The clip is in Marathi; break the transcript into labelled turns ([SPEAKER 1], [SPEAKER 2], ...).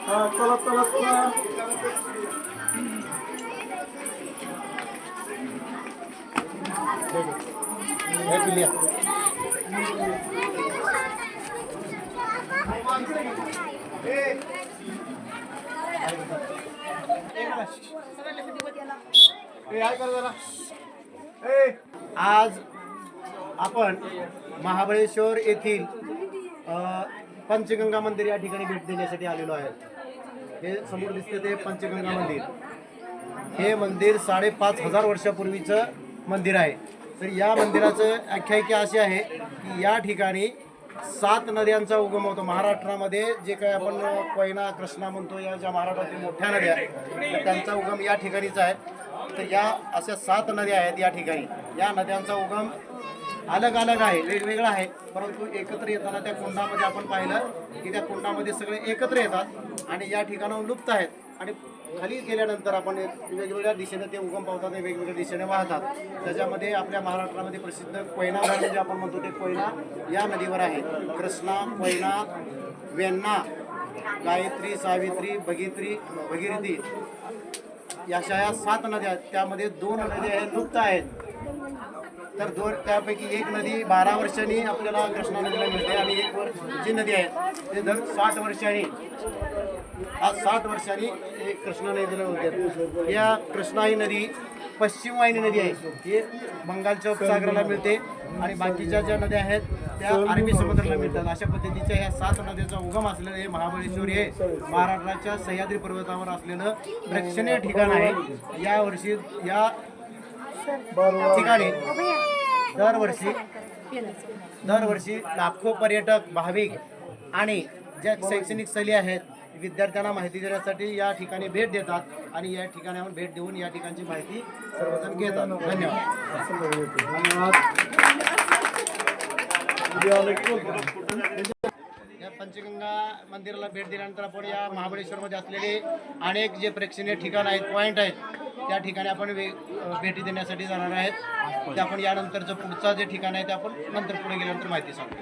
[SPEAKER 1] चला चला चला. हे पिल्या. आज आपण महाबळेश्वर येथील पंचगंगा मंदिर या ठिकाणी भेट देण्यासाठी आलेलो आहे. हे समोर दिसते ते पंचगंगा मंदिर. हे मंदिर 5,500 वर्षापूर्वीचं मंदिर आहे. तर या मंदिराचं आख्यायिका अशी आहे की या ठिकाणी 7 नद्यांचा उगम होतो. महाराष्ट्रामध्ये जे काही आपण कोयना, कृष्णा म्हणतो, या ज्या महाराष्ट्रातील मोठ्या नद्या तर त्यांचा उगम या ठिकाणीच आहे. तर या अशा 7 नद्या आहेत या ठिकाणी. या नद्यांचा उगम अलग अलग आहे, वेगवेगळा आहे, परंतु एकत्र येताना त्या कुंडामध्ये आपण पाहिलं की त्या कुंडामध्ये सगळे एकत्र येतात आणि या ठिकाणाहून लुप्त आहेत. आणि खाली गेल्यानंतर आपण वेगवेगळ्या दिशेने ते उगम पावतात आणि वेगवेगळ्या दिशेने वाहतात. त्याच्यामध्ये आपल्या महाराष्ट्रामध्ये प्रसिद्ध कोयना धरण जे आपण म्हणतो ते कोयना या नदीवर आहे. कृष्णा, कोयना, वेण्णा, गायत्री, सावित्री, भगीरथी अशा या 7 नद्या आहेत. त्यामध्ये 2 नद्या आहेत लुप्त आहेत. तर त्यापैकी एक नदी 12 वर्षांनी आपल्याला कृष्णा नदीला मिळते आणि एक जी नदी आहे ते दर 60 वर्षांनी, आज 60 वर्षांनी एक कृष्णा नदीला मिळते. या कृष्णा ही नदी पश्चिम वाहिनी नदी आहे. ही बंगालच्या उपसागराला मिळते आणि बाकीच्या ज्या नद्या आहेत त्या अरबी समुद्राला मिळतात. अशा पद्धतीच्या या 7 नद्यांचा उगम असलेलं हे महाबळेश्वर हे महाराष्ट्राच्या सह्याद्री पर्वतावर असलेलं प्रेक्षणीय ठिकाण आहे. यावर्षी या ठिकाणी दरवर्षी लाखो पर्यटक, भाविक आणि ज्या शैक्षणिक स्थळी आहेत विद्यार्थ्यांना माहिती देण्यासाठी या ठिकाणी भेट देतात आणि या ठिकाणी आपण भेट देऊन या ठिकाणची माहिती सर्वजण घेतात. धन्यवाद. या पंचगंगा मंदिराला भेट दिल्यानंतर आपण या महाबळेश्वरमध्ये असलेले अनेक जे प्रेक्षणीय ठिकाण आहेत, पॉईंट आहेत, त्या ठिकाणी आपण भेटी देण्यासाठी जाणार आहेत. ते आपण यानंतरचं पुढचं जे ठिकाण आहे ते आपण नंतर पुढे गेल्यानंतर माहिती सांगतो.